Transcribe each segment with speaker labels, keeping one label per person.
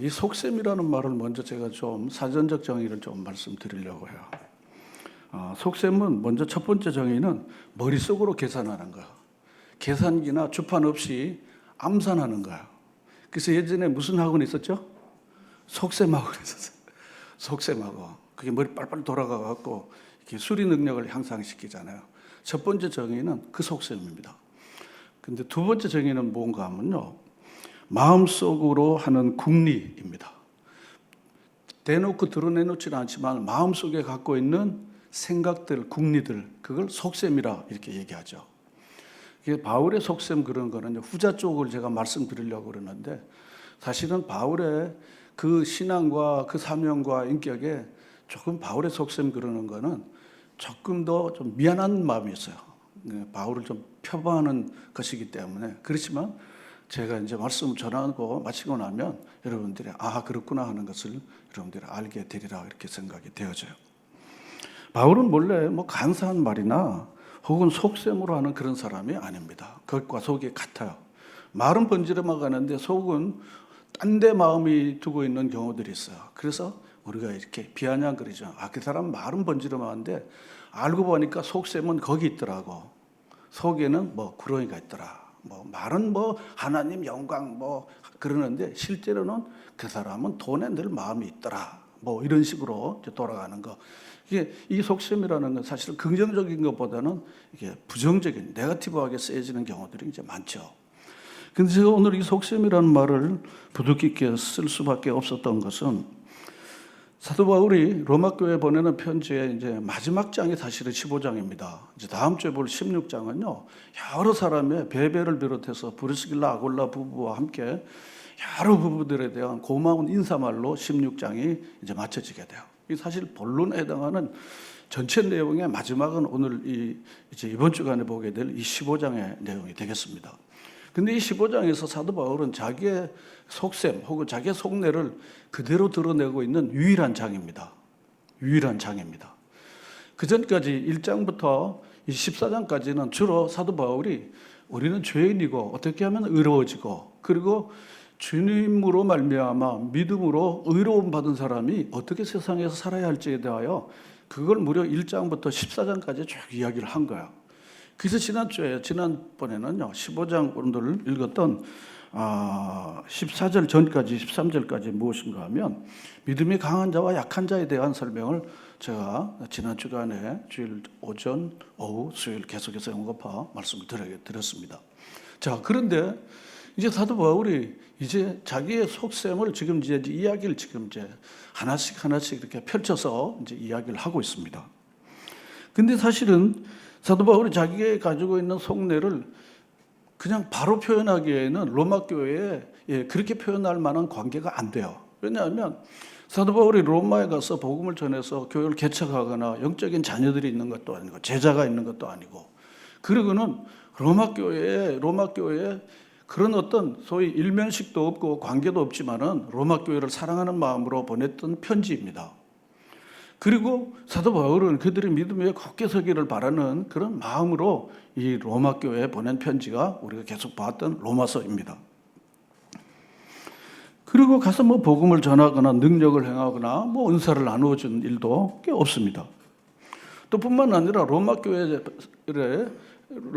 Speaker 1: 이 속셈이라는 말을 먼저 제가 좀 사전적 정의를 좀 말씀드리려고 해요. 속셈은 먼저 첫 번째 정의는 머릿속으로 계산하는 거야. 계산기나 주판 없이 암산하는 거야. 그래서 예전에 무슨 학원 있었죠? 속셈 학원 있었어요. 속셈학원. 그게 머리 빨빨 돌아가갖고 이렇게 수리 능력을 향상시키잖아요. 첫 번째 정의는 그 속셈입니다. 근데 두 번째 정의는 뭔가 하면요. 마음속으로 하는 궁리입니다. 대놓고 드러내놓지는 않지만 마음속에 갖고 있는 생각들, 궁리들, 그걸 속셈이라 이렇게 얘기하죠. 이게 바울의 속셈 그런 거는 후자 쪽을 제가 말씀드리려고 그러는데 사실은 바울의 그 신앙과 그 사명과 인격에 조금 바울의 속셈 그러는 거는 조금 더 좀 미안한 마음이 있어요. 바울을 좀 표방하는 것이기 때문에. 그렇지만 제가 이제 말씀을 전하고 마치고 나면 여러분들이 그렇구나 하는 것을 여러분들이 알게 되리라 이렇게 생각이 되어져요. 바울은 원래 간사한 말이나 혹은 속셈으로 하는 그런 사람이 아닙니다. 겉과 속이 같아요. 말은 번지르마 가는데 속은 딴 데 마음이 두고 있는 경우들이 있어요. 그래서 우리가 이렇게 비아냥거리죠. 그 사람 말은 번지르마인데 알고 보니까 속셈은 거기 있더라고. 속에는 구렁이가 있더라. 말은 하나님 영광 그러는데 실제로는 그 사람은 돈에 늘 마음이 있더라. 이런 식으로 돌아가는 거. 이 속셈이라는 건 사실 긍정적인 것보다는 이게 부정적인, 네거티브하게 쓰여지는 경우들이 이제 많죠. 근데 제가 오늘 이 속셈이라는 말을 부득이 있게 쓸 수밖에 없었던 것은 사도 바울이 로마 교회에 보내는 편지의 이제 마지막 장이 사실은 15장입니다. 이제 다음 주에 볼 16장은요, 여러 사람의 베베를 비롯해서 브리스길라, 아골라 부부와 함께 여러 부부들에 대한 고마운 인사말로 16장이 이제 마쳐지게 돼요. 이 사실 본론에 해당하는 전체 내용의 마지막은 오늘 이제 이번 주간에 보게 될 이 15장의 내용이 되겠습니다. 근데 이 15장에서 사도 바울은 자기의 속셈 혹은 자기의 속내를 그대로 드러내고 있는 유일한 장입니다. 유일한 장입니다. 그 전까지 1장부터 14장까지는 주로 사도 바울이 우리는 죄인이고 어떻게 하면 의로워지고 그리고 주님으로 말미암아 믿음으로 의로움 받은 사람이 어떻게 세상에서 살아야 할지에 대하여 그걸 무려 1장부터 14장까지 쭉 이야기를 한 거야. 그래서 지난번에는요, 15장 오늘 읽었던 14절 전까지 13절까지 무엇인가 하면 믿음이 강한 자와 약한 자에 대한 설명을 제가 지난 주간에 주일 오전, 오후, 수요일 계속해서 언급하 말씀을 드렸습니다. 자, 그런데 이제 사도 바울이 이제 자기의 속셈을 지금 이제 이야기를 지금 이제 하나씩 이렇게 펼쳐서 이제 이야기를 하고 있습니다. 근데 사실은 사도 바울이 자기가 가지고 있는 속내를 그냥 바로 표현하기에는 로마 교회에 그렇게 표현할 만한 관계가 안 돼요. 왜냐하면 사도 바울이 로마에 가서 복음을 전해서 교회를 개척하거나 영적인 자녀들이 있는 것도 아니고 제자가 있는 것도 아니고 그리고는 로마 교회에 그런 어떤 소위 일면식도 없고 관계도 없지만은 로마 교회를 사랑하는 마음으로 보냈던 편지입니다. 그리고 사도 바울은 그들의 믿음 위에 굳게 서기를 바라는 그런 마음으로 이 로마 교회에 보낸 편지가 우리가 계속 봤던 로마서입니다. 그리고 가서 복음을 전하거나 능력을 행하거나 은사를 나누어 준 일도 꽤 없습니다. 또 뿐만 아니라 로마 교회를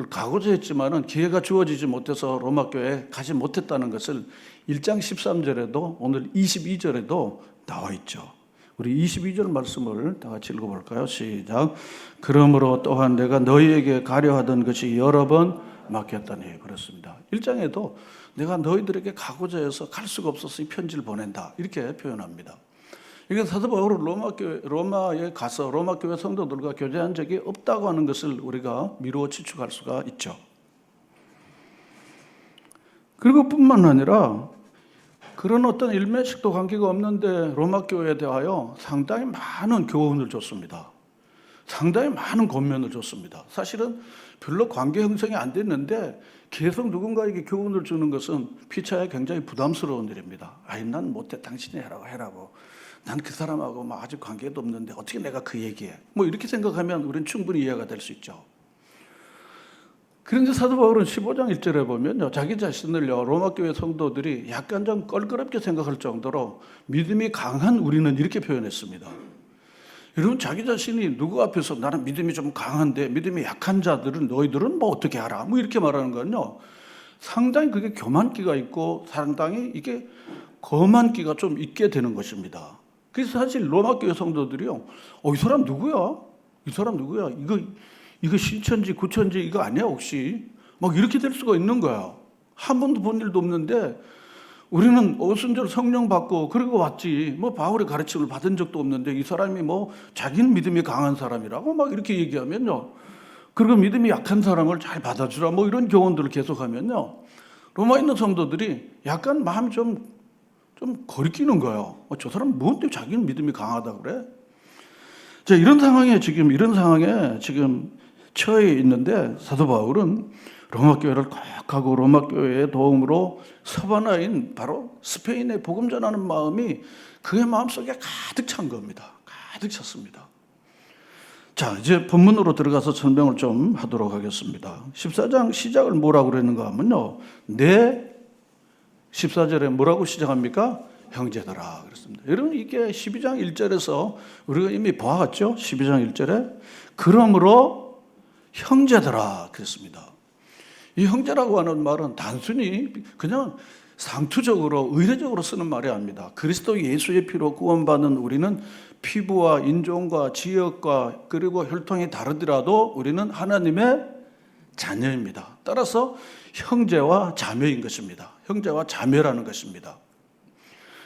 Speaker 1: 가고자 했지만은 기회가 주어지지 못해서 로마 교회에 가지 못했다는 것을 1장 13절에도 오늘 22절에도 나와 있죠. 우리 22절 말씀을 다 같이 읽어볼까요? 시작. 그러므로 또한 내가 너희에게 가려 하던 것이 여러 번 막혔다니 그렇습니다. 1장에도 내가 너희들에게 가고자 해서 갈 수가 없어서 이 편지를 보낸다 이렇게 표현합니다. 이건 사도 바울은 로마에 가서 로마 교회 성도들과 교제한 적이 없다고 하는 것을 우리가 미루어 추측할 수가 있죠. 그리고 뿐만 아니라 그런 어떤 일면식도 관계가 없는데 로마 교회에 대하여 상당히 많은 교훈을 줬습니다. 상당히 많은 권면을 줬습니다. 사실은 별로 관계 형성이 안 됐는데 계속 누군가에게 교훈을 주는 것은 피차에 굉장히 부담스러운 일입니다. 난 못해, 당신이 해라고. 난 그 사람하고 아직 관계도 없는데 어떻게 내가 그 얘기해. 이렇게 생각하면 우리는 충분히 이해가 될 수 있죠. 그런데 사도 바울은 15장 1절에 보면요, 자기 자신을요, 로마 교회 성도들이 약간 좀 껄끄럽게 생각할 정도로 믿음이 강한 우리는 이렇게 표현했습니다. 여러분, 자기 자신이 누구 앞에서 나는 믿음이 좀 강한데 믿음이 약한 자들은 너희들은 뭐 어떻게 알아? 뭐 이렇게 말하는 건요, 상당히 그게 교만기가 있고 상당히 이게 거만기가 좀 있게 되는 것입니다. 그래서 사실 로마 교회 성도들이요, 이 사람 누구야? 이 사람 누구야? 이거 신천지 구천지 이거 아니야 혹시? 막 이렇게 될 수가 있는 거야. 한 번도 본 일도 없는데 우리는 오순절 성령 받고 그러고 왔지. 뭐 바울의 가르침을 받은 적도 없는데 이 사람이 뭐 자기는 믿음이 강한 사람이라고 막 이렇게 얘기하면요, 그리고 믿음이 약한 사람을 잘 받아주라 뭐 이런 교훈들을 계속하면요, 로마에 있는 성도들이 약간 마음이 좀 거리끼는 거예요. 저 사람 뭔데 자기는 믿음이 강하다 그래? 자, 이런 상황에 지금 처해 있는데 사도 바울은 로마 교회를 꼭 하고 로마 교회의 도움으로 서바나인 바로 스페인에 복음 전하는 마음이 그의 마음속에 가득 찬 겁니다. 가득 찼습니다. 자, 이제 본문으로 들어가서 설명을 좀 하도록 하겠습니다. 14장 시작을 뭐라고 그랬는가 하면요, 14절에 뭐라고 시작합니까? 형제들아 그랬습니다. 여러분, 이게 12장 1절에서 우리가 이미 보았죠? 12장 1절에 그러므로 형제들아 그랬습니다. 이 형제라고 하는 말은 단순히 그냥 상투적으로 의례적으로 쓰는 말이 아닙니다. 그리스도 예수의 피로 구원받은 우리는 피부와 인종과 지역과 그리고 혈통이 다르더라도 우리는 하나님의 자녀입니다. 따라서 형제와 자매인 것입니다. 형제와 자매라는 것입니다.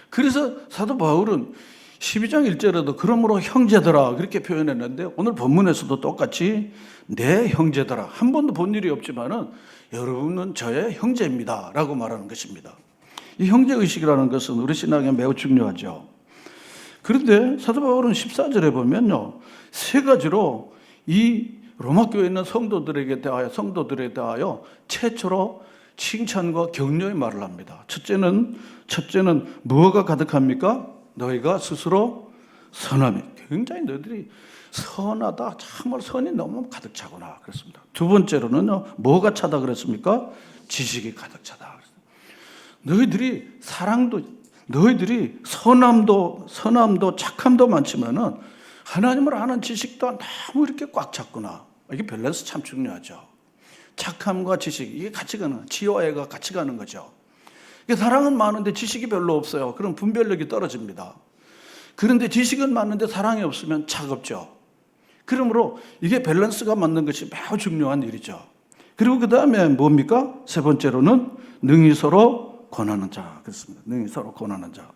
Speaker 1: 그래서 사도 바울은 12장 1절에도 그러므로 형제들아 그렇게 표현했는데 오늘 본문에서도 똑같이 내 형제들아, 한 번도 본 일이 없지만은 여러분은 저의 형제입니다 라고 말하는 것입니다. 이 형제의식이라는 것은 우리 신앙에 매우 중요하죠. 그런데 사도 바울은 14절에 보면요, 세 가지로 이 로마 교회에 있는 성도들에 대하여 최초로 칭찬과 격려의 말을 합니다. 첫째는 뭐가 가득합니까? 너희가 스스로 선함이, 굉장히 너희들이 선하다, 정말 선이 너무 가득 차구나 그랬습니다. 두 번째로는요, 뭐가 차다 그랬습니까? 지식이 가득 차다. 너희들이 너희들이 선함도 착함도 많지만은 하나님을 아는 지식도 너무 이렇게 꽉 찼구나. 이게 밸런스 참 중요하죠. 착함과 지식, 이게 같이 가는, 지와 애가 같이 가는 거죠. 사랑은 많은데 지식이 별로 없어요. 그럼 분별력이 떨어집니다. 그런데 지식은 많은데 사랑이 없으면 차갑죠. 그러므로 이게 밸런스가 맞는 것이 매우 중요한 일이죠. 그리고 그 다음에 뭡니까? 세 번째로는 능히 서로 권하는 자. 그렇습니다. 능히 서로 권하는 자.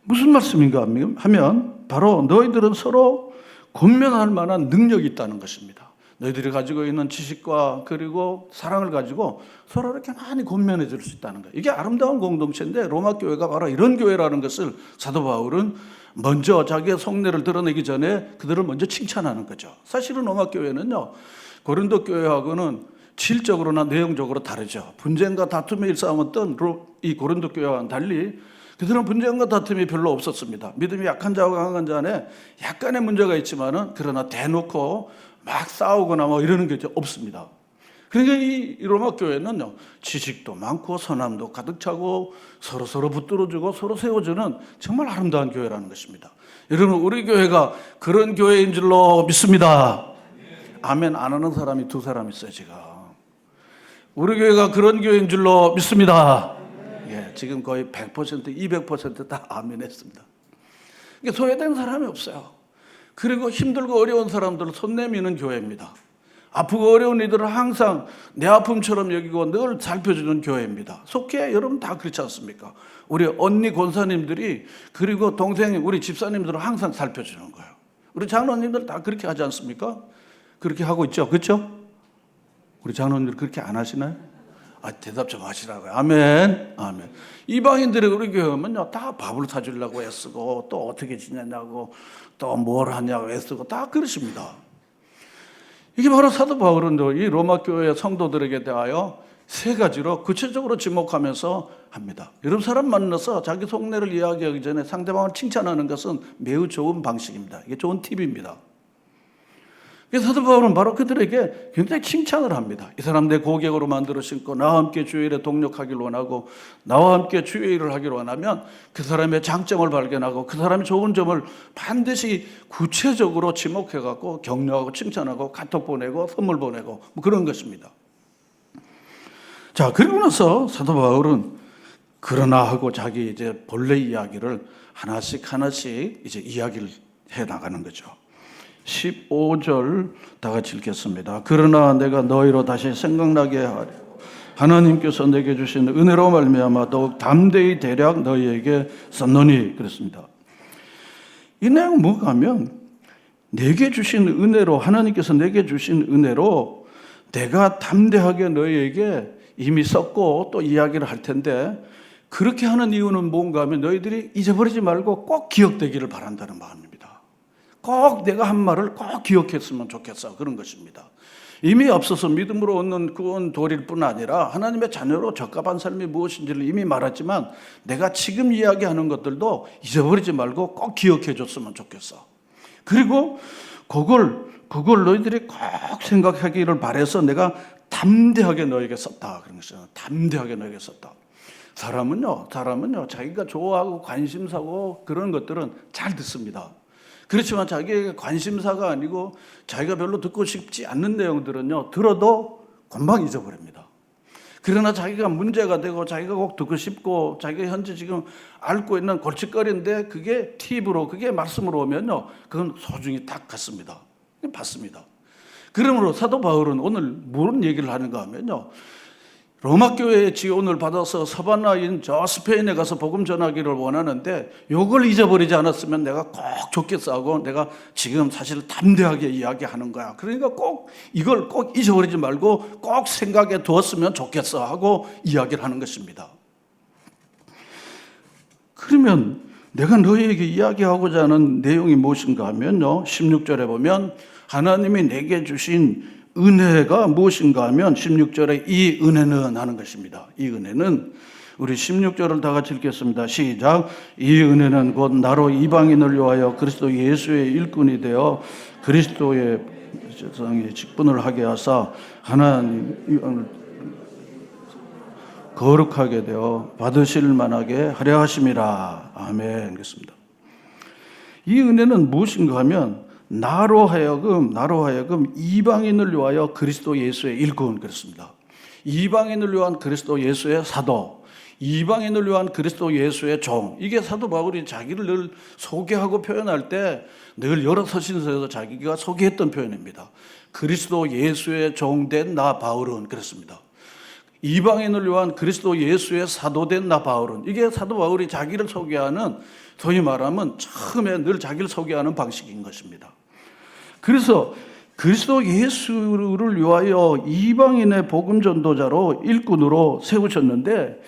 Speaker 1: 무슨 말씀인가 하면 바로 너희들은 서로 권면할 만한 능력이 있다는 것입니다. 너희들이 가지고 있는 지식과 그리고 사랑을 가지고 서로 이렇게 많이 권면해 줄 수 있다는 거예요. 이게 아름다운 공동체인데 로마 교회가 바로 이런 교회라는 것을 사도 바울은 먼저 자기의 속내를 드러내기 전에 그들을 먼저 칭찬하는 거죠. 사실은 로마 교회는요, 고린도 교회하고는 질적으로나 내용적으로 다르죠. 분쟁과 다툼에 일삼았던 이 고린도 교회와는 달리 그들은 분쟁과 다툼이 별로 없었습니다. 믿음이 약한 자와 강한 자 안에 약간의 문제가 있지만은 그러나 대놓고 막 싸우거나 뭐 이러는 게 없습니다. 그러니까 이 로마 교회는요, 지식도 많고 선함도 가득 차고 서로 붙들어주고 서로 세워주는 정말 아름다운 교회라는 것입니다. 여러분, 우리 교회가 그런 교회인 줄로 믿습니다. 아멘 안 하는 사람이 두 사람 있어요, 지금. 우리 교회가 그런 교회인 줄로 믿습니다. 예, 지금 거의 100%, 200%다 아멘 했습니다. 그러니까 소외된 사람이 없어요. 그리고 힘들고 어려운 사람들을 손 내미는 교회입니다. 아프고 어려운 이들을 항상 내 아픔처럼 여기고 늘 살펴주는 교회입니다. 속해 여러분 다 그렇지 않습니까? 우리 언니 권사님들이 그리고 동생 우리 집사님들을 항상 살펴주는 거예요. 우리 장로님들 다 그렇게 하지 않습니까? 그렇게 하고 있죠, 그렇죠? 우리 장로님들 그렇게 안 하시나요? 대답 좀 하시라고요. 아멘, 아멘. 이방인들이 우리 교회 오면요, 다 밥을 사주려고 애쓰고 또 어떻게 지내냐고 또 뭘 하냐고 애쓰고 다 그러십니다. 이게 바로 사도 바울은 이 로마 교회 성도들에게 대하여 세 가지로 구체적으로 지목하면서 합니다. 여러분, 사람 만나서 자기 속내를 이야기하기 전에 상대방을 칭찬하는 것은 매우 좋은 방식입니다. 이게 좋은 팁입니다. 사도 바울은 바로 그들에게 굉장히 칭찬을 합니다. 이 사람 내 고객으로 만들어 신고 나와 함께 주의 일에 동력하기를 원하고 나와 함께 주의 일을 하기를 원하면 그 사람의 장점을 발견하고 그 사람의 좋은 점을 반드시 구체적으로 지목해갖고 격려하고 칭찬하고 카톡 보내고 선물 보내고 뭐 그런 것입니다. 자, 그리고 나서 사도 바울은 그러나 하고 자기 이제 본래 이야기를 하나씩 이제 이야기를 해 나가는 거죠. 15절 다 같이 읽겠습니다. 그러나 내가 너희로 다시 생각나게 하려 하나님께서 내게 주신 은혜로 말미암아 더욱 담대히 대략 너희에게 썼노니 그랬습니다. 이 내용은 뭔가 하면 내게 주신 은혜로, 하나님께서 내게 주신 은혜로 내가 담대하게 너희에게 이미 썼고 또 이야기를 할 텐데, 그렇게 하는 이유는 뭔가 하면 너희들이 잊어버리지 말고 꼭 기억되기를 바란다는 마음입니다. 꼭 내가 한 말을 꼭 기억했으면 좋겠어, 그런 것입니다. 이미 앞서서 믿음으로 얻는 구원 도리일 뿐 아니라 하나님의 자녀로 적합한 삶이 무엇인지를 이미 말했지만 내가 지금 이야기하는 것들도 잊어버리지 말고 꼭 기억해 줬으면 좋겠어. 그리고 그걸 너희들이 꼭 생각하기를 바래서 내가 담대하게 너에게 썼다, 그런 것이죠. 담대하게 너에게 썼다. 사람은요 자기가 좋아하고 관심사고 그런 것들은 잘 듣습니다. 그렇지만 자기에게 관심사가 아니고 자기가 별로 듣고 싶지 않는 내용들은요 들어도 금방 잊어버립니다. 그러나 자기가 문제가 되고 자기가 꼭 듣고 싶고 자기가 현재 지금 앓고 있는 골칫거리인데 그게 팁으로, 그게 말씀으로 오면요 그건 소중히 딱 갖습니다. 받습니다. 그러므로 사도 바울은 오늘 무슨 얘기를 하는가 하면요, 로마 교회의 지원을 받아서 서바나인 저 스페인에 가서 복음 전하기를 원하는데 이걸 잊어버리지 않았으면 내가 꼭 좋겠어 하고 내가 지금 사실 담대하게 이야기하는 거야. 그러니까 꼭 이걸 꼭 잊어버리지 말고 꼭 생각해 두었으면 좋겠어 하고 이야기를 하는 것입니다. 그러면 내가 너희에게 이야기하고자 하는 내용이 무엇인가 하면요, 16절에 보면 하나님이 내게 주신 은혜가 무엇인가 하면 16절에 이 은혜는 하는 것입니다. 이 은혜는, 우리 16절을 다 같이 읽겠습니다. 시작. 이 은혜는 곧 나로 이방인을 위하여 그리스도 예수의 일꾼이 되어 그리스도의 세상에 직분을 하게 하사 하나님 거룩하게 되어 받으실 만하게 하려 하심이라. 아멘. 그렇습니다. 이 은혜는 무엇인가 하면 나로 하여금 이방인을 위하여 그리스도 예수의 일꾼, 그렇습니다. 이방인을 위한 그리스도 예수의 사도, 이방인을 위한 그리스도 예수의 종. 이게 사도 바울이 자기를 늘 소개하고 표현할 때 늘 여러 서신서에서 자기가 소개했던 표현입니다. 그리스도 예수의 종된 나 바울은, 그렇습니다. 이방인을 위한 그리스도 예수의 사도된 나 바울은, 이게 사도 바울이 자기를 소개하는, 소위 말하면 처음에 늘 자기를 소개하는 방식인 것입니다. 그래서 그리스도 예수를 위하여 이방인의 복음 전도자로 일꾼으로 세우셨는데,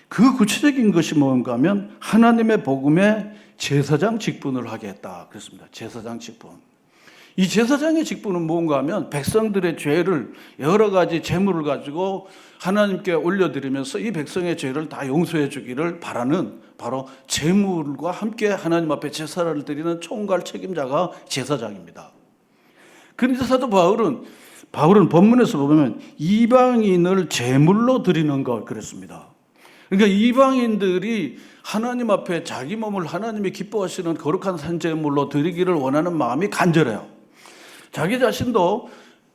Speaker 1: 그 구체적인 것이 뭔가 하면 하나님의 복음의 제사장 직분을 하게 했다, 그렇습니다. 제사장 직분. 이 제사장의 직분은 뭔가 하면 백성들의 죄를, 여러 가지 제물을 가지고 하나님께 올려드리면서 이 백성의 죄를 다 용서해 주기를 바라는, 바로 제물과 함께 하나님 앞에 제사를 드리는 총괄 책임자가 제사장입니다. 그런데 사도 바울은 본문에서 보면 이방인을 제물로 드리는 것, 그랬습니다. 그러니까 이방인들이 하나님 앞에 자기 몸을 하나님이 기뻐하시는 거룩한 산제물로 드리기를 원하는 마음이 간절해요. 자기 자신도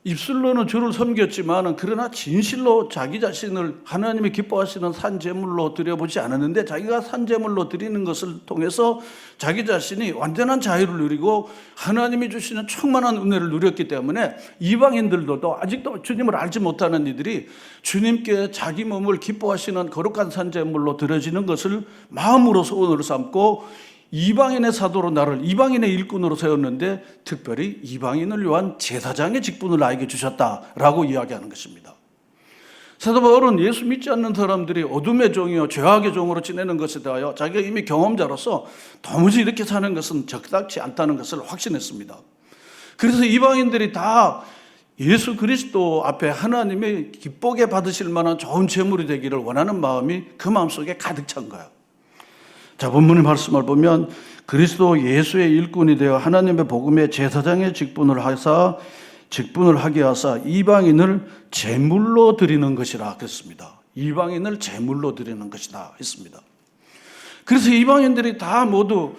Speaker 1: 입술로는 주를 섬겼지만 그러나 진실로 자기 자신을 하나님이 기뻐하시는 산제물로 드려보지 않았는데, 자기가 산제물로 드리는 것을 통해서 자기 자신이 완전한 자유를 누리고 하나님이 주시는 충만한 은혜를 누렸기 때문에 이방인들도 아직도 주님을 알지 못하는 이들이 주님께 자기 몸을 기뻐하시는 거룩한 산제물로 드려지는 것을 마음으로 소원으로 삼고 이방인의 사도로 나를 이방인의 일꾼으로 세웠는데 특별히 이방인을 위한 제사장의 직분을 나에게 주셨다라고 이야기하는 것입니다. 사도 바울은 예수 믿지 않는 사람들이 어둠의 종이요 죄악의 종으로 지내는 것에 대하여 자기가 이미 경험자로서 도무지 이렇게 사는 것은 적당치 않다는 것을 확신했습니다. 그래서 이방인들이 다 예수 그리스도 앞에 하나님의 기쁘게 받으실 만한 좋은 제물이 되기를 원하는 마음이 그 마음속에 가득 찬 거예요. 자, 본문의 말씀을 보면 그리스도 예수의 일꾼이 되어 하나님의 복음의 제사장의 직분을 하사 직분을 하게 하사 이방인을 제물로 드리는 것이라 그랬습니다. 이방인을 제물로 드리는 것이다 했습니다. 그래서 이방인들이 다 모두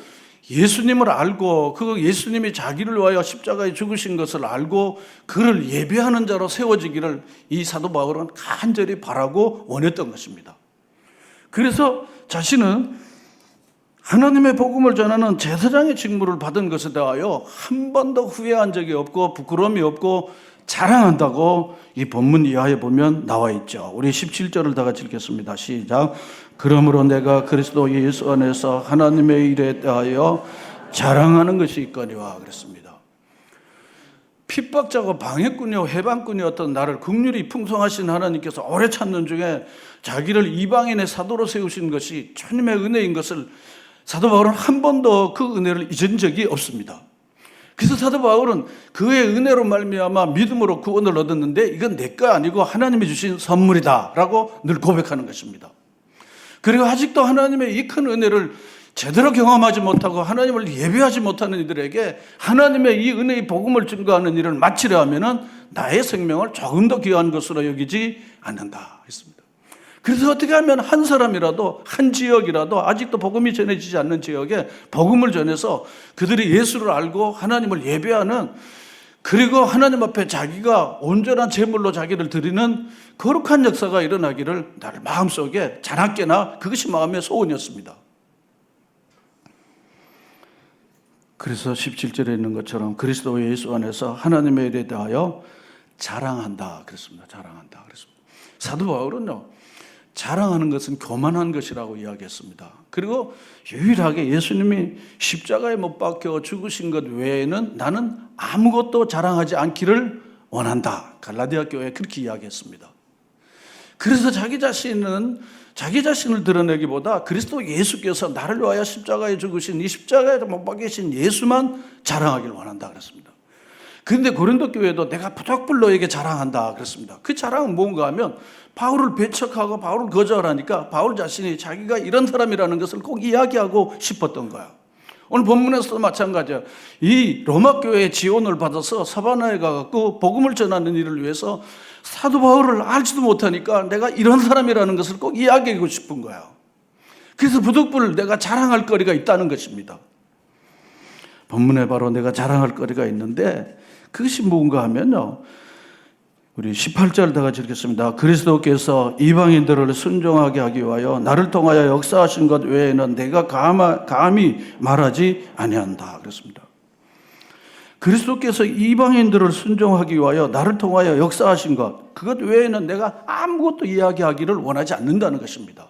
Speaker 1: 예수님을 알고 그 예수님이 자기를 위하여 십자가에 죽으신 것을 알고 그를 예배하는 자로 세워지기를 이 사도 바울은 간절히 바라고 원했던 것입니다. 그래서 자신은 하나님의 복음을 전하는 제사장의 직무를 받은 것에 대하여 한 번도 후회한 적이 없고 부끄러움이 없고 자랑한다고 이 본문 이하에 보면 나와 있죠. 우리 17절을 다 같이 읽겠습니다. 시작. 그러므로 내가 그리스도 예수 안에서 하나님의 일에 대하여 자랑하는 것이 있거니와 그랬습니다. 핍박자고 방해꾼이요 해방꾼이었던 나를 긍휼히 풍성하신 하나님께서 오래 찾는 중에 자기를 이방인의 사도로 세우신 것이 주님의 은혜인 것을 사도 바울은 한 번도 그 은혜를 잊은 적이 없습니다. 그래서 사도 바울은 그의 은혜로 말미암아 믿음으로 구원을 얻었는데 이건 내 거 아니고 하나님이 주신 선물이다라고 늘 고백하는 것입니다. 그리고 아직도 하나님의 이 큰 은혜를 제대로 경험하지 못하고 하나님을 예배하지 못하는 이들에게 하나님의 이 은혜의 복음을 증거하는 일을 마치려 하면은 나의 생명을 조금 더 귀한 것으로 여기지 않는다 했습니다. 그래서 어떻게 하면 한 사람이라도 한 지역이라도 아직도 복음이 전해지지 않는 지역에 복음을 전해서 그들이 예수를 알고 하나님을 예배하는, 그리고 하나님 앞에 자기가 온전한 제물로 자기를 드리는 거룩한 역사가 일어나기를 나를 마음속에 자나깨나 그것이 마음의 소원이었습니다. 그래서 17절에 있는 것처럼 그리스도 예수 안에서 하나님의 일에 대하여 자랑한다 그랬습니다. 자랑한다 그랬습니다. 사도 바울은요, 자랑하는 것은 교만한 것이라고 이야기했습니다. 그리고 유일하게 예수님이 십자가에 못 박혀 죽으신 것 외에는 나는 아무것도 자랑하지 않기를 원한다. 갈라디아 교회에 그렇게 이야기했습니다. 그래서 자기 자신을 드러내기보다 그리스도 예수께서 나를 위하여 십자가에 죽으신 이 십자가에 못 박히신 예수만 자랑하기를 원한다 그랬습니다. 그런데 고린도 교회도 내가 부득불 너에게 자랑한다 그랬습니다. 그 자랑은 뭔가 하면 바울을 배척하고 바울을 거절하니까 바울 자신이 자기가 이런 사람이라는 것을 꼭 이야기하고 싶었던 거야. 오늘 본문에서도 마찬가지야. 이 로마 교회의 지원을 받아서 사바나에 가갖고 복음을 전하는 일을 위해서 사도 바울을 알지도 못하니까 내가 이런 사람이라는 것을 꼭 이야기하고 싶은 거야. 그래서 부득불 내가 자랑할 거리가 있다는 것입니다. 본문에 바로 내가 자랑할 거리가 있는데 그것이 뭔가 하면요, 우리 18절 다 같이 읽겠습니다. 그리스도께서 이방인들을 순종하게 하기 위하여 나를 통하여 역사하신 것 외에는 내가 감히 말하지 아니한다 그랬습니다. 그리스도께서 이방인들을 순종하기 위하여 나를 통하여 역사하신 것, 그것 외에는 내가 아무것도 이야기하기를 원하지 않는다는 것입니다.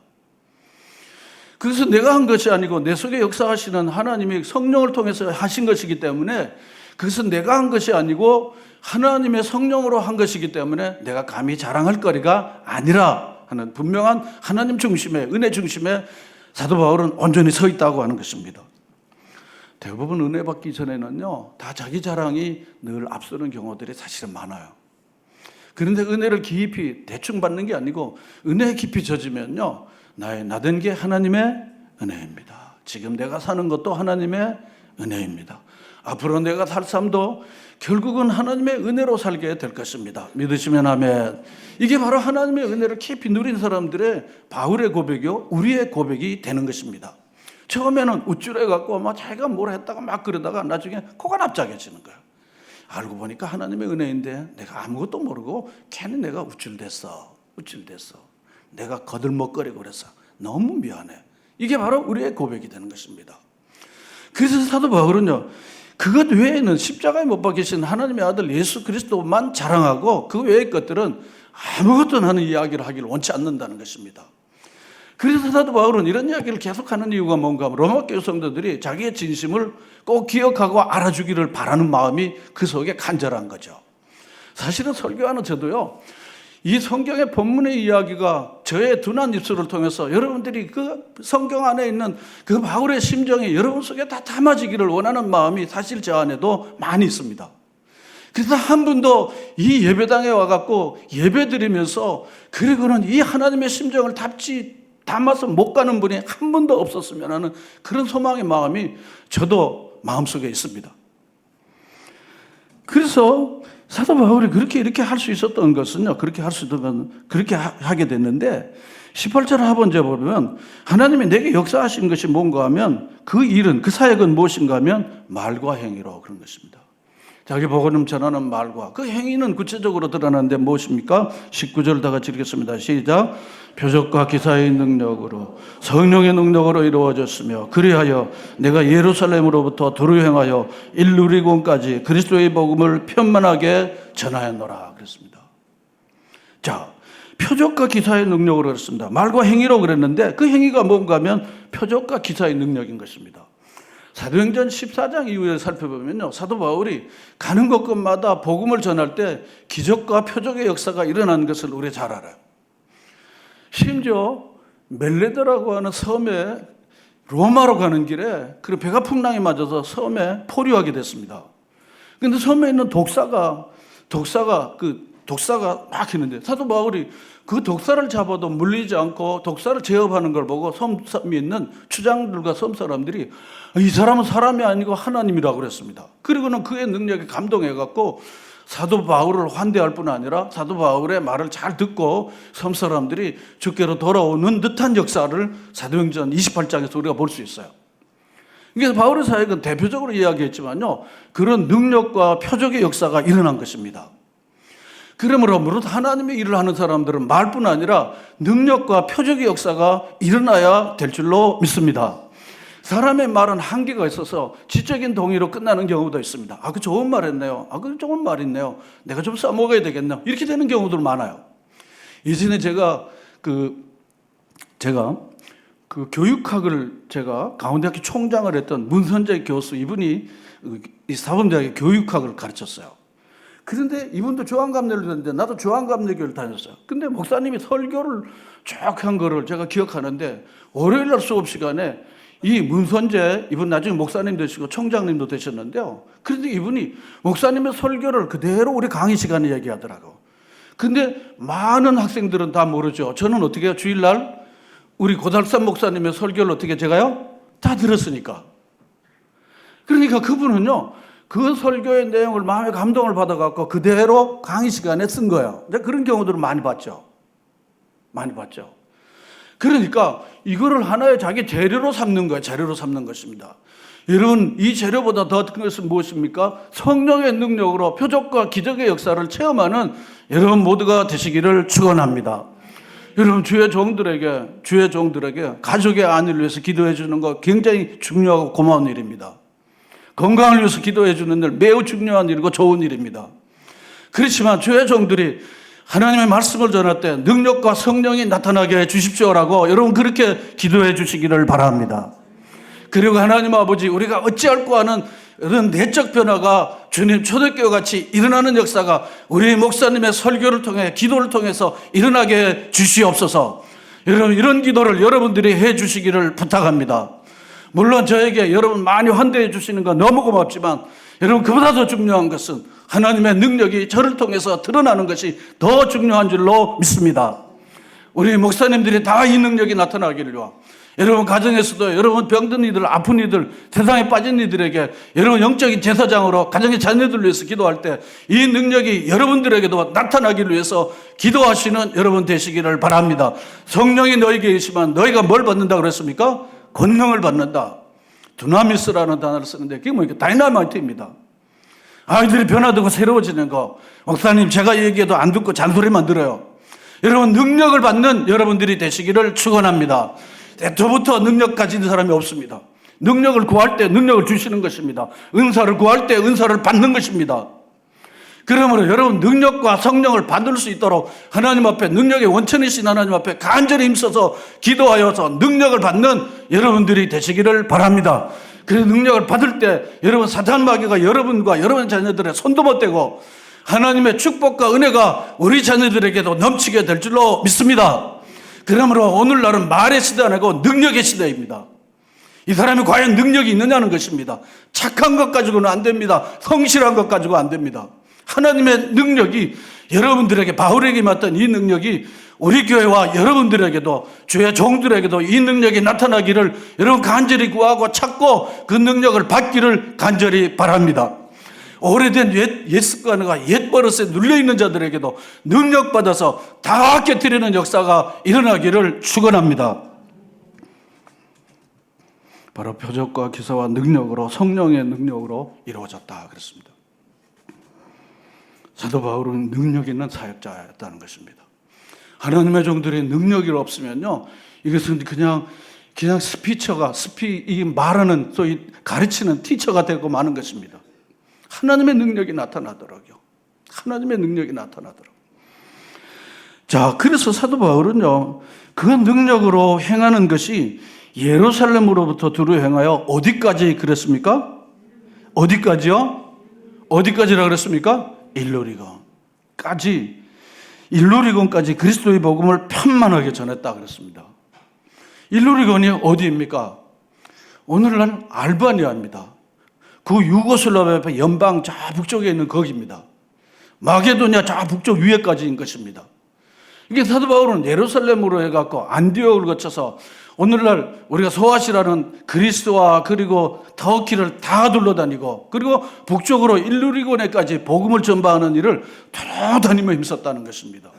Speaker 1: 그래서 내가 한 것이 아니고 내 속에 역사하시는 하나님이 성령을 통해서 하신 것이기 때문에, 그것은 내가 한 것이 아니고 하나님의 성령으로 한 것이기 때문에 내가 감히 자랑할 거리가 아니라 하는 분명한 하나님 중심의, 은혜 중심의 사도 바울은 온전히 서 있다고 하는 것입니다. 대부분 은혜 받기 전에는요, 다 자기 자랑이 늘 앞서는 경우들이 사실은 많아요. 그런데 은혜를 깊이 대충 받는 게 아니고 은혜에 깊이 젖으면요, 나된 게 하나님의 은혜입니다. 지금 내가 사는 것도 하나님의 은혜입니다. 앞으로 내가 살 삶도 결국은 하나님의 은혜로 살게 될 것입니다. 믿으시면 아멘. 이게 바로 하나님의 은혜를 깊이 누린 사람들의 바울의 고백이요, 우리의 고백이 되는 것입니다. 처음에는 우쭐해갖고 막 자기가 뭘 했다가 막 그러다가 나중에 코가 납작해지는 거예요. 알고 보니까 하나님의 은혜인데 내가 아무것도 모르고 괜히 내가 우쭐댔어. 내가 거들먹거리고 그랬어. 너무 미안해. 이게 바로 우리의 고백이 되는 것입니다. 그래서 사도 바울은요, 그것 외에는 십자가에 못 박히신 하나님의 아들 예수 그리스도만 자랑하고 그 외의 것들은 아무것도 나는 이야기를 하기를 원치 않는다는 것입니다. 그래서 사도 바울은 이런 이야기를 계속하는 이유가 뭔가 하면 로마 교회 성도들이 자기의 진심을 꼭 기억하고 알아주기를 바라는 마음이 그 속에 간절한 거죠. 사실은 설교하는 저도요, 이 성경의 본문의 이야기가 저의 둔한 입술을 통해서 여러분들이 그 성경 안에 있는 그 바울의 심정이 여러분 속에 다 담아지기를 원하는 마음이 사실 저 안에도 많이 있습니다. 그래서 한 분도 이 예배당에 와갖고 예배 드리면서 그리고는 이 하나님의 심정을 담아서 못 가는 분이 한 분도 없었으면 하는 그런 소망의 마음이 저도 마음속에 있습니다. 그래서 사도 바울이 이렇게 할 수 있었던 것은요, 그렇게 할 수 있던 건 그렇게 하게 됐는데, 18절 하반절에 보면 하나님이 내게 역사하신 것이 뭔가 하면 그 일은, 그 사역은 무엇인가 하면 말과 행위로 그런 것입니다. 자기 복음 전하는 말과 그 행위는 구체적으로 드러나는데 무엇입니까? 19절 다 같이 읽겠습니다. 시작. 표적과 기사의 능력으로 성령의 능력으로 이루어졌으며 그리하여 내가 예루살렘으로부터 두루 행하여 일루리곤까지 그리스도의 복음을 편만하게 전하였노라 그랬습니다. 자, 표적과 기사의 능력으로 그랬습니다. 말과 행위로 그랬는데 그 행위가 뭔가 하면 표적과 기사의 능력인 것입니다. 사도행전 14장 이후에 살펴보면요, 사도 바울이 가는 곳곳마다 복음을 전할 때 기적과 표적의 역사가 일어나는 것을 우리 잘 알아요. 심지어 멜레드라고 하는 섬에 로마로 가는 길에 그 배가 풍랑이 맞아서 섬에 포류하게 됐습니다. 그런데 섬에 있는 독사가 막 있는데 사도 바울이 그 독사를 잡아도 물리지 않고 독사를 제압하는 걸 보고 섬에 있는 추장들과 섬 사람들이 이 사람은 사람이 아니고 하나님이라고 그랬습니다. 그리고는 그의 능력에 감동해갖고 사도 바울을 환대할 뿐 아니라 사도 바울의 말을 잘 듣고 섬 사람들이 주께로 돌아오는 듯한 역사를 사도행전 28장에서 우리가 볼 수 있어요. 그러니까 바울의 사역은 대표적으로 이야기했지만요, 그런 능력과 표적의 역사가 일어난 것입니다. 그러므로 무릇 하나님의 일을 하는 사람들은 말뿐 아니라 능력과 표적의 역사가 일어나야 될 줄로 믿습니다. 사람의 말은 한계가 있어서 지적인 동의로 끝나는 경우도 있습니다. 그 좋은 말 했네요. 그 좋은 말 있네요. 내가 좀 써먹어야 되겠네요. 이렇게 되는 경우들 많아요. 예전에 제가 교육학을 강원대학교 총장을 했던 문선재 교수, 이분이 이 사범대학의 교육학을 가르쳤어요. 그런데 이분도 조항감리를 했는데 나도 조항감리교를 다녔어요. 근데 목사님이 설교를 쭉 한 거를 제가 기억하는데 월요일 날 수업 시간에 이 문선재, 이분 나중에 목사님 되시고 총장님도 되셨는데요. 그런데 이분이 목사님의 설교를 그대로 우리 강의 시간에 얘기하더라고. 근데 많은 학생들은 다 모르죠. 저는 어떻게 해요? 주일날 우리 고달산 목사님의 설교를 어떻게 제가요? 다 들었으니까. 그러니까 그분은요, 그 설교의 내용을 마음에 감동을 받아갖고 그대로 강의 시간에 쓴 거예요. 그런 경우들을 많이 봤죠. 그러니까 이거를 하나의 자기 재료로 삼는 거예요. 재료로 삼는 것입니다. 여러분, 이 재료보다 더 큰 것은 무엇입니까? 성령의 능력으로 표적과 기적의 역사를 체험하는 여러분 모두가 되시기를 축원합니다. 여러분, 주의 종들에게 가족의 안위를 위해서 기도해 주는 거 굉장히 중요하고 고마운 일입니다. 건강을 위해서 기도해 주는 일 매우 중요한 일이고 좋은 일입니다. 그렇지만 주의 종들이 하나님의 말씀을 전할 때 능력과 성령이 나타나게 해 주십시오라고 여러분 그렇게 기도해 주시기를 바랍니다. 그리고 하나님 아버지, 우리가 어찌할꼬 하는 이런 내적 변화가 주님 초대교회 같이 일어나는 역사가 우리 목사님의 설교를 통해 기도를 통해서 일어나게 해 주시옵소서. 여러분, 이런 기도를 여러분들이 해 주시기를 부탁합니다. 물론 저에게 여러분 많이 환대해 주시는 건 너무 고맙지만 여러분, 그보다 더 중요한 것은 하나님의 능력이 저를 통해서 드러나는 것이 더 중요한 줄로 믿습니다. 우리 목사님들이 다 이 능력이 나타나기를요. 여러분 가정에서도 여러분 병든 이들, 아픈 이들, 세상에 빠진 이들에게 여러분 영적인 제사장으로 가정의 자녀들을 위해서 기도할 때 이 능력이 여러분들에게도 나타나기를 위해서 기도하시는 여러분 되시기를 바랍니다. 성령이 너희에게 계시면 너희가 뭘 받는다고 그랬습니까? 권능을 받는다. 두나미스라는 단어를 쓰는데 그게 뭐니까 다이나마이트입니다. 아이들이 변화되고 새로워지는 거. 목사님, 제가 얘기해도 안 듣고 잔소리만 들어요. 여러분, 능력을 받는 여러분들이 되시기를 축원합니다. 애초부터 능력 가진 사람이 없습니다. 능력을 구할 때 능력을 주시는 것입니다. 은사를 구할 때 은사를 받는 것입니다. 그러므로 여러분, 능력과 성령을 받을 수 있도록 하나님 앞에, 능력의 원천이신 하나님 앞에 간절히 힘써서 기도하여서 능력을 받는 여러분들이 되시기를 바랍니다. 그래서 능력을 받을 때 여러분, 사탄 마귀가 여러분과 여러분 자녀들의 손도 못 대고 하나님의 축복과 은혜가 우리 자녀들에게도 넘치게 될 줄로 믿습니다. 그러므로 오늘날은 말의 시대 아니고 능력의 시대입니다. 이 사람이 과연 능력이 있느냐는 것입니다. 착한 것 가지고는 안 됩니다. 성실한 것 가지고 안 됩니다. 하나님의 능력이 여러분들에게, 바울에게 맡은 이 능력이 우리 교회와 여러분들에게도, 주의 종들에게도 이 능력이 나타나기를 여러분 간절히 구하고 찾고 그 능력을 받기를 간절히 바랍니다. 오래된 옛 습관과 옛 버릇에 눌려있는 자들에게도 능력받아서 다 깨뜨리는 역사가 일어나기를 축원합니다. 바로 표적과 기사와 능력으로, 성령의 능력으로 이루어졌다 그랬습니다. 사도 바울은 능력 있는 사역자였다는 것입니다. 하나님의 종들의 능력이 없으면요, 이것은 그냥 스피처가 이 말하는, 소위 가르치는 티처가 되고 마는 것입니다. 하나님의 능력이 나타나더라고요. 하나님의 능력이 나타나더라고요. 자, 그래서 사도 바울은요, 그 능력으로 행하는 것이 예루살렘으로부터 두루 행하여 어디까지 그랬습니까? 어디까지요? 어디까지라 그랬습니까? 일루리곤까지 그리스도의 복음을 편만하게 전했다 그랬습니다. 일루리곤이 어디입니까? 오늘날 알바니아입니다. 그 유고슬라비아 연방 저 북쪽에 있는 거기입니다. 마게도니아 저 북쪽 위에까지인 것입니다. 이게 사도 바울은 예루살렘으로 해갖고 안디옥을 거쳐서 오늘날 우리가 소아시라는 그리스와 그리고 터키를 다 둘러다니고, 그리고 북쪽으로 일루리곤에까지 복음을 전파하는 일을 돌아다니며 힘썼다는 것입니다.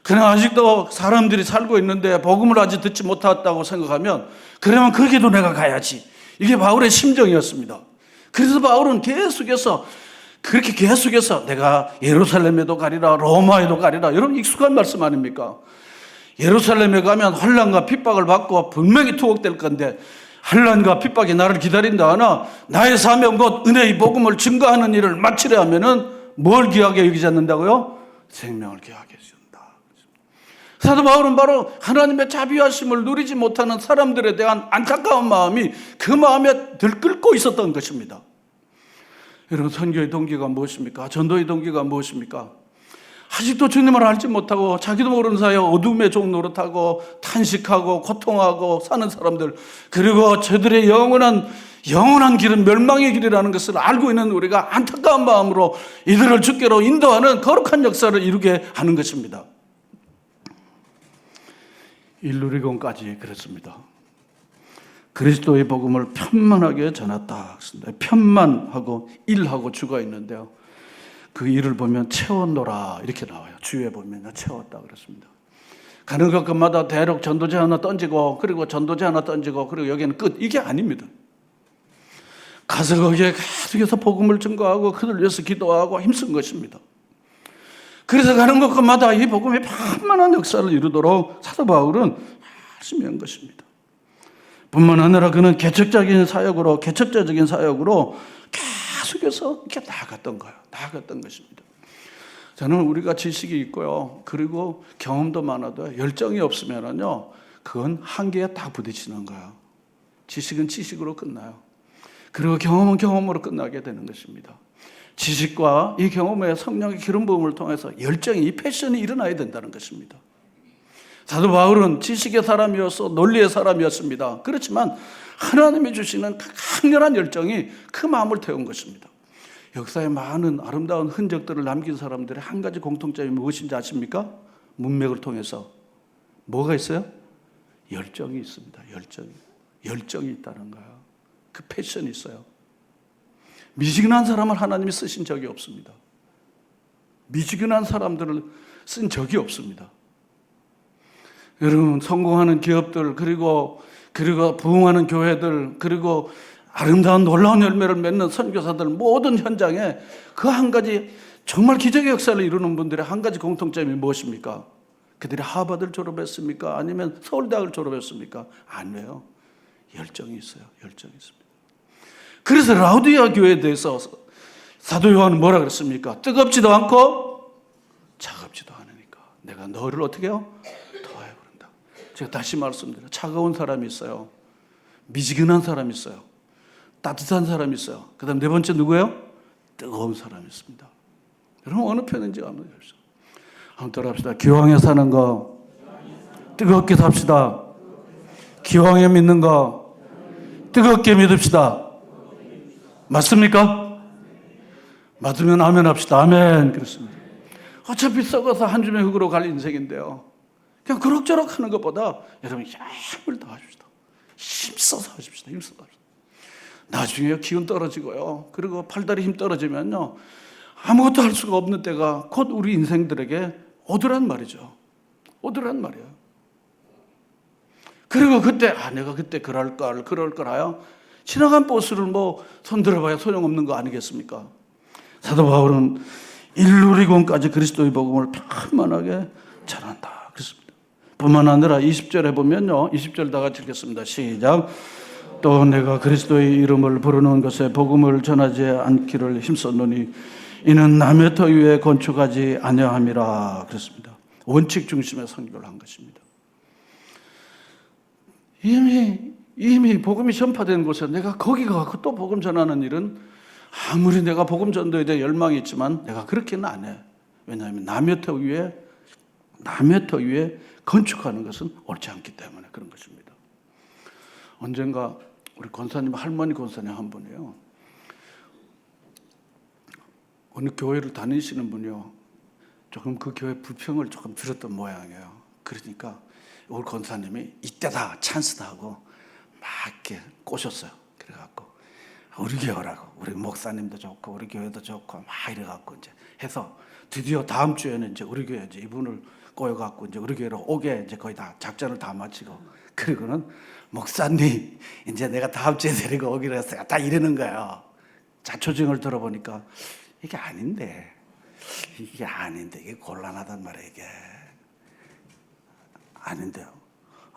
Speaker 1: 그러나 아직도 사람들이 살고 있는데 복음을 아직 듣지 못했다고 생각하면, 그러면 거기도 내가 가야지, 이게 바울의 심정이었습니다. 그래서 바울은 계속해서 내가 예루살렘에도 가리라, 로마에도 가리라, 여러분 익숙한 말씀 아닙니까? 예루살렘에 가면 환난과 핍박을 받고 분명히 투옥될 건데, 환난과 핍박이 나를 기다린다 하나 나의 사명 곧 은혜의 복음을 증거하는 일을 마치려 하면은 뭘 귀하게 여기지 않는다고요? 생명을 귀하게 여긴다. 사도 바울은 바로 하나님의 자비하심을 누리지 못하는 사람들에 대한 안타까운 마음이 그 마음에 들끓고 있었던 것입니다. 여러분, 선교의 동기가 무엇입니까? 전도의 동기가 무엇입니까? 아직도 주님을 알지 못하고 자기도 모르는 사이에 어둠의 종 노릇하고 탄식하고 고통하고 사는 사람들, 그리고 저들의 영원한 길은 멸망의 길이라는 것을 알고 있는 우리가 안타까운 마음으로 이들을 주께로 인도하는 거룩한 역사를 이루게 하는 것입니다. 일루리곤까지 그랬습니다. 그리스도의 복음을 편만하게 전했다. 편만하고 일하고 주가 있는데요, 그 일을 보면 채웠노라 이렇게 나와요. 주에 보면 채웠다 그랬습니다. 가는 곳마다 대륙 전도제 하나 던지고, 그리고 전도제 하나 던지고, 그리고 여기는 끝, 이게 아닙니다. 가서 거기에 계속해서 복음을 증거하고 그들 위해서 기도하고 힘쓴 것입니다. 그래서 가는 곳마다 이 복음의 편만한 역사를 이루도록 사도 바울은 열심히 한 것입니다. 뿐만 아니라 그는 개척적인 사역으로 계속해서 이렇게 나아갔던 것입니다. 저는 우리가 지식이 있고요, 그리고 경험도 많아도 열정이 없으면요, 그건 한계에 딱 부딪히는 거예요. 지식은 지식으로 끝나요. 그리고 경험은 경험으로 끝나게 되는 것입니다. 지식과 이 경험의 성령의 기름 부음을 통해서 열정이, 이 패션이 일어나야 된다는 것입니다. 사도 바울은 지식의 사람이어서 논리의 사람이었습니다. 그렇지만 하나님이 주시는 강렬한 열정이 그 마음을 태운 것입니다. 역사에 많은 아름다운 흔적들을 남긴 사람들의 한 가지 공통점이 무엇인지 아십니까? 문맥을 통해서 뭐가 있어요? 열정이 있습니다. 열정이 있다는 거예요. 그 패션이 있어요. 미지근한 사람을 하나님이 쓰신 적이 없습니다. 미지근한 사람들을 쓴 적이 없습니다. 여러분, 성공하는 기업들, 그리고 부흥하는 교회들, 그리고 아름다운 놀라운 열매를 맺는 선교사들, 모든 현장에 그 한 가지 정말 기적의 역사를 이루는 분들의 한 가지 공통점이 무엇입니까? 그들이 하버드를 졸업했습니까? 아니면 서울대학을 졸업했습니까? 아니에요. 열정이 있어요. 열정이 있습니다. 그래서 라우디아 교회에 대해서 사도 요한은 뭐라 그랬습니까? 뜨겁지도 않고 차갑지도 않으니까 내가 너를 어떻게 해요? 더하여 부른다. 제가 다시 말씀드려요. 차가운 사람이 있어요. 미지근한 사람이 있어요. 따뜻한 사람이 있어요. 그 다음 네 번째 누구예요? 뜨거운 사람이 있습니다. 여러분, 어느 편인지 한번 해보시죠. 한번 따라합시다. 기왕에 사는 거 뜨겁게 삽시다. 기왕에 믿는 거 뜨겁게 믿읍시다. 맞습니까? 맞으면 아멘 합시다. 아멘. 그렇습니다. 어차피 썩어서 한 줌의 흙으로 갈 인생인데요, 그냥 그럭저럭 하는 것보다 여러분 힘을 더 하십시다. 힘써서 하십시다. 나중에 기운 떨어지고요. 그리고 팔다리 힘 떨어지면요. 아무것도 할 수가 없는 때가 곧 우리 인생들에게 오더란 말이죠. 오더란 말이에요. 그리고 그때 내가 그때 그럴 걸 하여 지나간 버스를 손들어봐야 소용없는 거 아니겠습니까? 사도 바울은 일루리곤까지 그리스도의 복음을 편만하게 전한다 그랬습니다. 뿐만 아니라 20절에 보면요. 20절 다 같이 읽겠습니다. 시작. 또 내가 그리스도의 이름을 부르는 것에 복음을 전하지 않기를 힘썼노니 이는 남의 터 위에 건축하지 아니함이라 그랬습니다. 원칙 중심의 선교를 한 것입니다. 이미 복음이 전파된 곳에 내가 거기 가서 또 복음 전하는 일은 아무리 내가 복음 전도에 대해 열망이 있지만 내가 그렇게는 안 해. 왜냐하면 남의 터 위에 건축하는 것은 옳지 않기 때문에 그런 것입니다. 언젠가 우리 권사님, 할머니 권사님 한 분이요. 어느 교회를 다니시는 분이요. 조금 그 교회 불평을 조금 들었던 모양이에요. 그러니까 우리 권사님이 이때다, 찬스다 하고 막 이렇게 꼬셨어요. 그래갖고 우리 교회라고, 우리 목사님도 좋고 우리 교회도 좋고 막 이래갖고 이제 해서 드디어 다음 주에는 이제 우리 교회 이제 이분을 꼬여갖고 이제 우리 교회로 오게 이제 거의 다 작전을 다 마치고 그리고는 목사님 이제 내가 다음 주에 데리고 오기로 했어요. 다 이러는 거예요. 자초징을 들어보니까 이게 아닌데 이게 곤란하단 말이에요. 이게 아닌데요.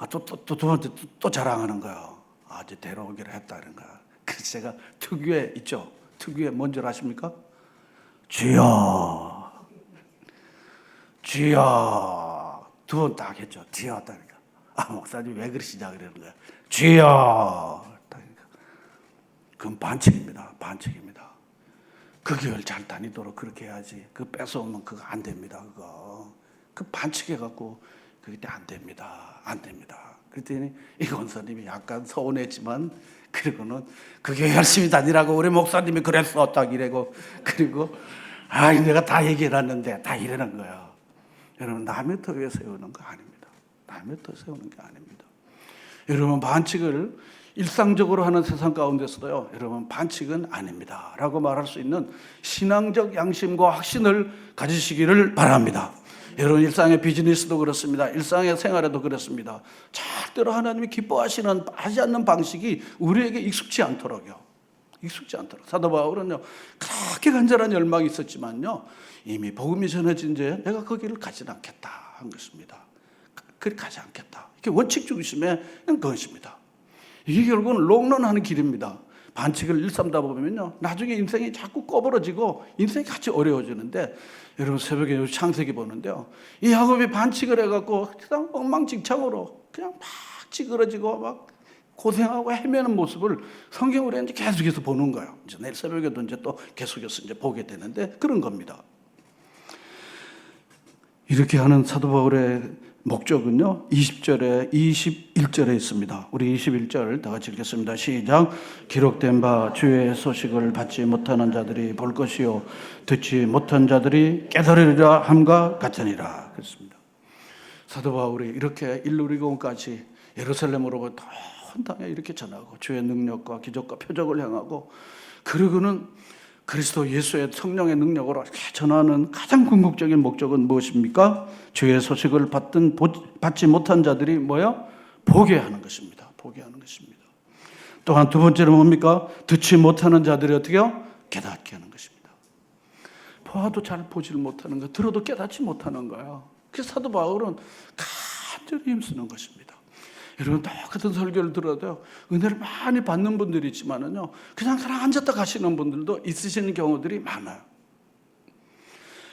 Speaker 1: 두 번째 또 자랑하는 거예요. 이제 데려오기로 했다는 거야. 그래서 제가 특유의 있죠. 특유의 뭔지 아십니까? 주여 두 번 딱 했죠. 주여 다니까 목사님 왜 그러시냐 그러는 거야. 주여 다니까 그건 반칙입니다. 그 교회를 잘 다니도록 그렇게 해야지. 그거 뺏어오면 그거 안 됩니다. 그 반칙해갖고 그게 안 됩니다. 그랬더니 이 권사님이 약간 서운했지만 그리고는 그 교회 열심히 다니라고 우리 목사님이 그랬어 딱 이래고 그리고 내가 다 얘기해놨는데 다 이러는 거예요. 여러분 남의 터 위에 세우는 거 아닙니다. 남의 터 세우는 게 아닙니다. 여러분 반칙을 일상적으로 하는 세상 가운데서도요. 여러분 반칙은 아닙니다 라고 말할 수 있는 신앙적 양심과 확신을 가지시기를 바랍니다. 여러분 일상의 비즈니스도 그렇습니다. 일상의 생활에도 그렇습니다. 절대로 하나님이 기뻐하지 않는 방식이 우리에게 익숙지 않도록요. 사도 바울은요. 그렇게 간절한 열망이 있었지만요. 이미 복음이 전해진 지 내가 거기를 가지 않겠다 한 것입니다. 가지 않겠다. 이게 원칙 중심의 것입니다. 이게 결국은 롱런하는 길입니다. 반칙을 일삼다 보면요. 나중에 인생이 자꾸 꺼부러지고 인생이 같이 어려워지는데 여러분 새벽에 창세기 보는데요. 이 야곱이 반칙을 해갖고 그냥 엉망진창으로 그냥 막 찌그러지고 막 고생하고 헤매는 모습을 성경으로 이제 계속해서 보는 거예요. 이제 내일 새벽에도 이제 또 계속해서 이제 보게 되는데 그런 겁니다. 이렇게 하는 사도 바울의 목적은요. 20절에 21절에 있습니다. 우리 21절 다 같이 읽겠습니다. 시작. 기록된 바 주의 소식을 받지 못하는 자들이 볼 것이요 듣지 못한 자들이 깨달으리라 함과 같으니라. 그렇습니다. 사도 바울이 이렇게 일루리곤까지 예루살렘으로부터 온 땅에 이렇게 전하고 주의 능력과 기적과 표적을 행하고 그리고는 그리스도 예수의 성령의 능력으로 이렇게 전하는 가장 궁극적인 목적은 무엇입니까? 주의 소식을 받지 못한 자들이 보게 하는 것입니다. 또한 두 번째는 뭡니까? 듣지 못하는 자들이 어떻게요? 깨닫게 하는 것입니다. 보아도 잘 보지를 못하는 거, 들어도 깨닫지 못하는 거예요. 그래서 사도 바울은 간절히 힘쓰는 것입니다. 여러분 똑같은 설교를 들어도요. 은혜를 많이 받는 분들이 있지만은요. 그냥 앉았다 가시는 분들도 있으시는 경우들이 많아요.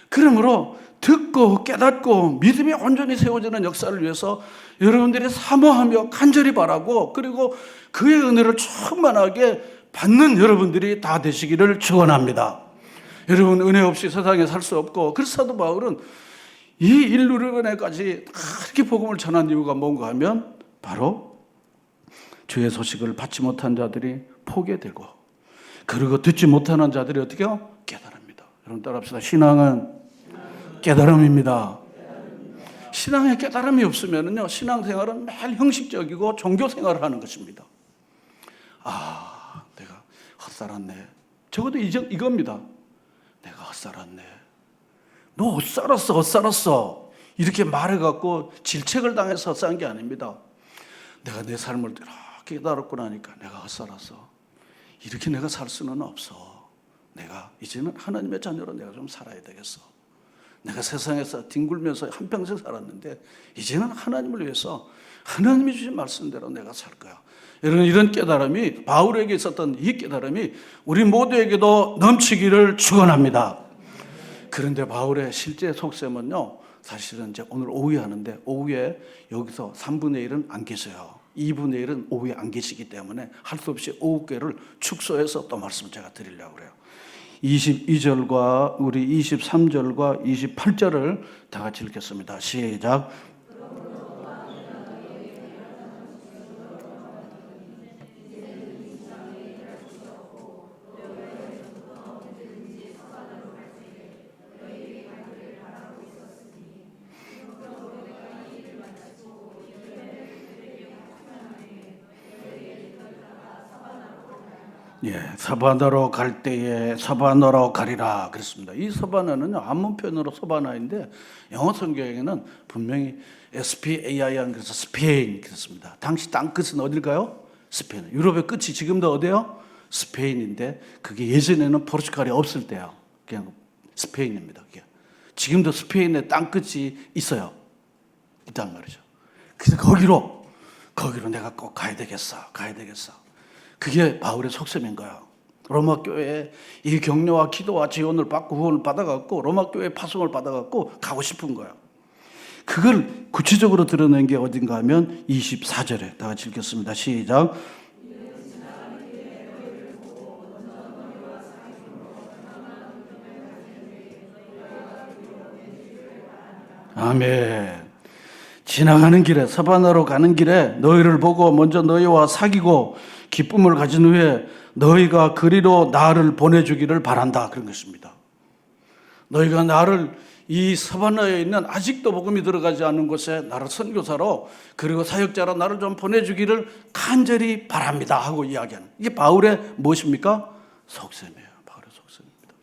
Speaker 1: 그러므로 듣고 깨닫고 믿음이 온전히 세워지는 역사를 위해서 여러분들이 사모하며 간절히 바라고 그리고 그의 은혜를 충만하게 받는 여러분들이 다 되시기를 축원합니다. 여러분 은혜 없이 세상에 살 수 없고 그래서 사도 바울은 이 일루리곤에까지 그렇게 복음을 전한 이유가 뭔가 하면 바로 주의 소식을 받지 못한 자들이 포기되고 그리고 듣지 못하는 자들이 어떻게 해요? 깨달습니다. 여러분 따라합시다. 신앙은 깨달음입니다. 신앙에 깨달음이 없으면요 신앙생활은 매일 형식적이고 종교생활을 하는 것입니다. 내가 헛살았네. 적어도 이겁니다. 내가 헛살았네. 너 헛살았어. 이렇게 말해갖고 질책을 당해서 헛살은 게 아닙니다. 내가 내 삶을 이렇게 깨달았고 나니까 내가 헛살았어. 이렇게 내가 살 수는 없어. 내가 이제는 하나님의 자녀로 내가 좀 살아야 되겠어. 내가 세상에서 뒹굴면서 한평생 살았는데 이제는 하나님을 위해서 하나님이 주신 말씀대로 내가 살 거야. 이런 깨달음이, 바울에게 있었던 이 깨달음이 우리 모두에게도 넘치기를 축원합니다. 그런데 바울의 실제 속셈은요, 사실은 이제 오늘 오후에 하는데, 오후에 여기서 3분의 1은 안 계세요. 2분의 1은 오후에 안 계시기 때문에 할 수 없이 오후께를 축소해서 또 말씀을 제가 드리려고 그래요. 22절과 우리 23절과 28절을 다 같이 읽겠습니다. 시작. 예, 서바나로 갈 때에 서바나로 가리라 그랬습니다. 이 서바나는요, 한문 표현으로 서바나인데 영어 성경에는 분명히 SPAIN 그래서 스페인 그랬습니다. 당시 땅 끝은 어딜까요? 스페인. 유럽의 끝이 지금도 어디요? 스페인인데 그게 예전에는 포르투갈이 없을 때요. 그냥 스페인입니다. 그게. 지금도 스페인의 땅 끝이 있어요. 있단 말이죠. 그래서 거기로 내가 꼭 가야 되겠어. 그게 바울의 속셈인 거야. 로마 교회에 이 격려와 기도와 지원을 받고 후원을 받아갖고 로마 교회에 파송을 받아갖고 가고 싶은 거야. 그걸 구체적으로 드러낸 게 어딘가 하면 24절에 다 같이 읽겠습니다. 시작. 아멘. 지나가는 길에, 서바나로 가는 길에 너희를 보고 먼저 너희와 사귀고 기쁨을 가진 후에 너희가 그리로 나를 보내주기를 바란다. 그런 것입니다. 너희가 나를 이 서바나에 있는 아직도 복음이 들어가지 않은 곳에 나를 선교사로 그리고 사역자로 나를 좀 보내주기를 간절히 바랍니다 하고 이야기하는, 이게 바울의 무엇입니까? 속셈이에요. 바울의 속셈입니다.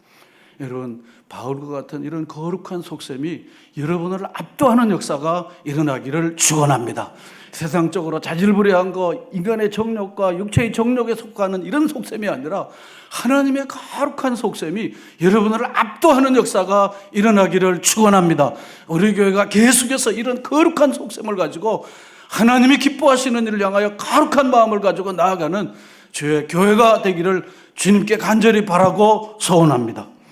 Speaker 1: 여러분, 바울과 같은 이런 거룩한 속셈이 여러분을 압도하는 역사가 일어나기를 축원합니다. 세상적으로 자질구레한 거, 인간의 정욕과 육체의 정욕에 속하는 이런 속셈이 아니라 하나님의 거룩한 속셈이 여러분을 압도하는 역사가 일어나기를 축원합니다. 우리 교회가 계속해서 이런 거룩한 속셈을 가지고 하나님이 기뻐하시는 일을 향하여 거룩한 마음을 가지고 나아가는 주의 교회가 되기를 주님께 간절히 바라고 소원합니다.